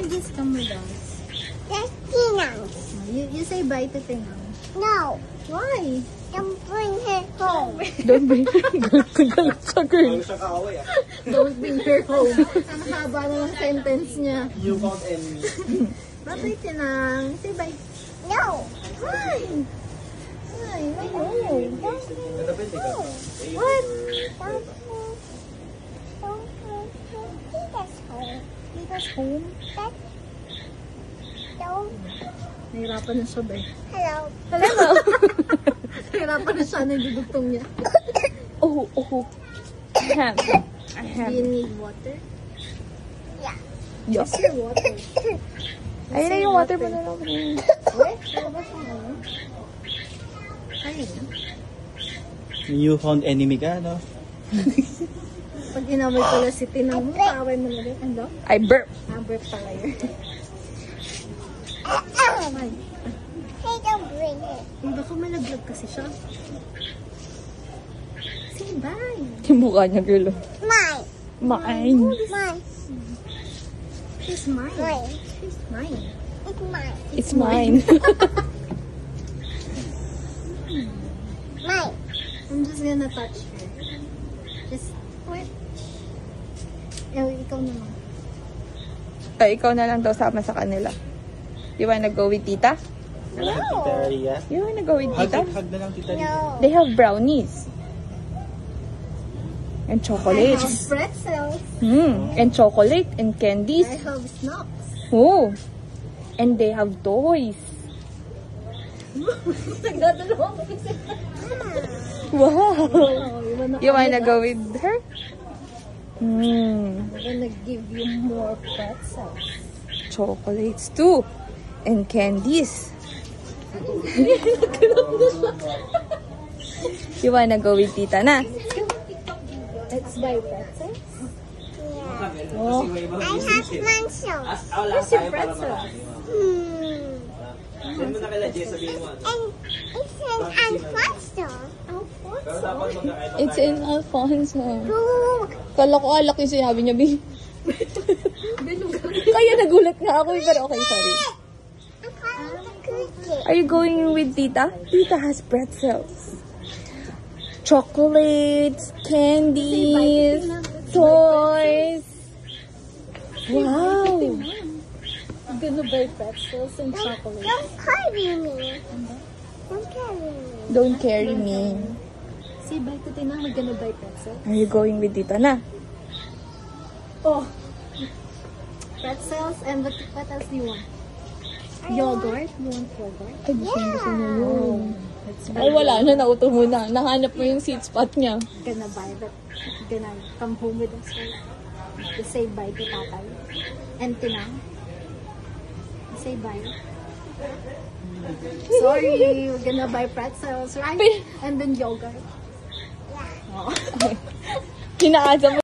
just come with us. That's Tinang. You say bye to Tinang. No. Why? Don't bring her home. Don't bring galit sa girl. Don't bring her home. Ang haba na ng sentence niya. You found enemy. Bye, Tinang. Say bye. No. Why? Why? No. What? Don't bring Tita's home. Tita's home? Don't. Nahirapan na siya, be. Hello. Hello. Nahirapan na siya. Nagdudugtong niya. Oh. I Do have. you need water? Yeah. Yuck. Where's your water? Ayun na yung water pa na lang. Where? Wala ba siya ngayon? Ayun. You found enemy ka, no? Pag inaway pala si Tinang mo, kaaway mo na rin. Ano? I burp. Burp pala yun. Ay. Hey, don't bring it. Baka malaglag kasi siya. Say bye. Yung mukha niya, girl. Mine. Mine. Mine. She's mine. Mine. She's mine. It's mine. It's mine. Mine. I'm just gonna touch her. Just wait. Ikaw naman. Ay, ikaw na lang daw sama sa kanila. You wanna go with tita? Wala, Tita Ria. You wanna go with Hug, tita? hug na lang, Tita Ria. No. They have brownies. And I have chocolates. pretzels. And chocolate and candies. I have snacks. Oh. And they have toys. Nagdadalawa ko kasi. Wow. Oh, You wanna go with her? I'm gonna give you more pretzels. Chocolates too. And candies. You wanna go with tita na? Let's buy pretzels. Yeah. Oh, I have mansions. where's your pretzels? Send mo na kay Jess, sabihin mo. And it's an Alfonso. It's in Alfonso. Look. Kala ko alak yung sinabi niya, B. Kaya nagulat nga ako, pero okay, sorry. I'm calling the cookie. Are you going with tita? Tita has pretzels. Chocolates, candies, toys. Wow. I'm gonna buy pretzels and chocolate. Don't carry me. Don't carry me. Don't carry me. Say bye to Tinang, we're gonna buy pretzels. Are you going with tita na? Oh, pretzels and what else do you want? Yogurt? You want yogurt? Ay, gusto niya yun. Let's Ay, wala na. Nauto mo na. Nahanap mo yung seat spot niya. gonna buy that. Gonna come home with us, right? To say bye to Tatay and Tinang. Say bye. Sorry, we're gonna buy pretzels, right? And then yogurt. Yeah. Oh. Kinaasa mo.